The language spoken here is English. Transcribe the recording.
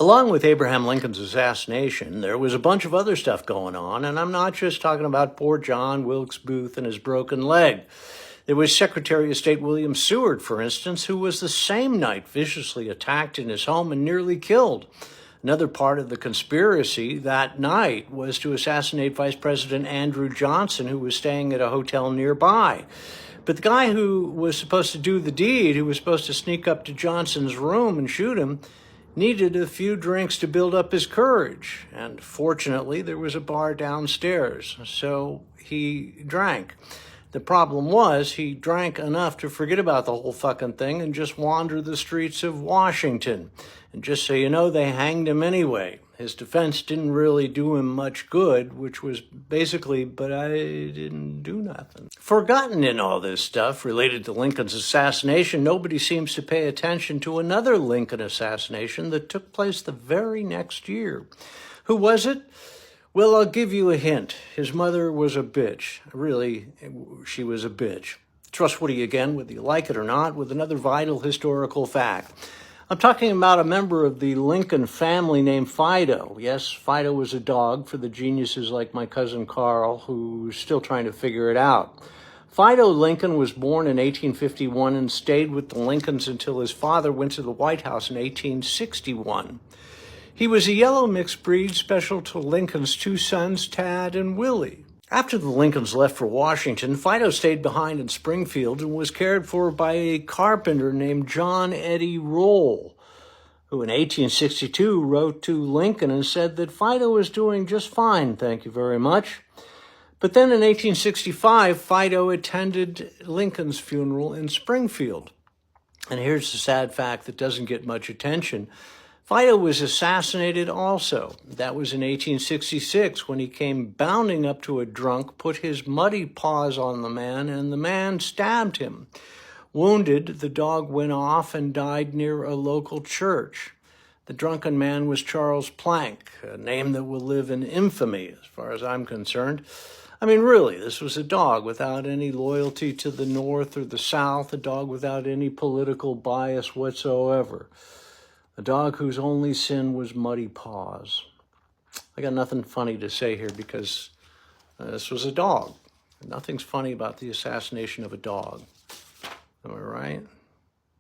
Along with Abraham Lincoln's assassination, there was a bunch of other stuff going on, and I'm not just talking about poor John Wilkes Booth and his broken leg. There was Secretary of State William Seward, for instance, who was the same night viciously attacked in his home and nearly killed. Another part of the conspiracy that night was to assassinate Vice President Andrew Johnson, who was staying at a hotel nearby. But the guy who was supposed to do the deed, who was supposed to sneak up to Johnson's room and shoot him, needed a few drinks to build up his courage. And fortunately, there was a bar downstairs, so he drank. The problem was he drank enough to forget about the whole fucking thing and just wander the streets of Washington. And just so you know, they hanged him anyway. His defense didn't really do him much good, which was basically, but I didn't do nothing. Forgotten in all this stuff related to Lincoln's assassination, nobody seems to pay attention to another Lincoln assassination that took place the very next year. Who was it? Well, I'll give you a hint. His mother was a bitch. Really, she was a bitch. Trustworthy again, whether you like it or not, with another vital historical fact. I'm talking about a member of the Lincoln family named Fido. Yes, Fido was a dog for the geniuses like my cousin Carl, who's still trying to figure it out. Fido Lincoln was born in 1851 and stayed with the Lincolns until his father went to the White House in 1861. He was a yellow mixed breed special to Lincoln's two sons, Tad and Willie. After the Lincolns left for Washington, Fido stayed behind in Springfield and was cared for by a carpenter named John Eddie Roll, who in 1862 wrote to Lincoln and said that Fido was doing just fine, thank you very much. But then in 1865, Fido attended Lincoln's funeral in Springfield. And here's the sad fact that doesn't get much attention. Fido was assassinated also. That was in 1866 when he came bounding up to a drunk, put his muddy paws on the man, and the man stabbed him. Wounded, the dog went off and died near a local church. The drunken man was Charles Plank, a name that will live in infamy as far as I'm concerned. I mean, really, this was a dog without any loyalty to the North or the South, a dog without any political bias whatsoever. A dog whose only sin was muddy paws. I got nothing funny to say here because this was a dog. Nothing's funny about the assassination of a dog. Am I right?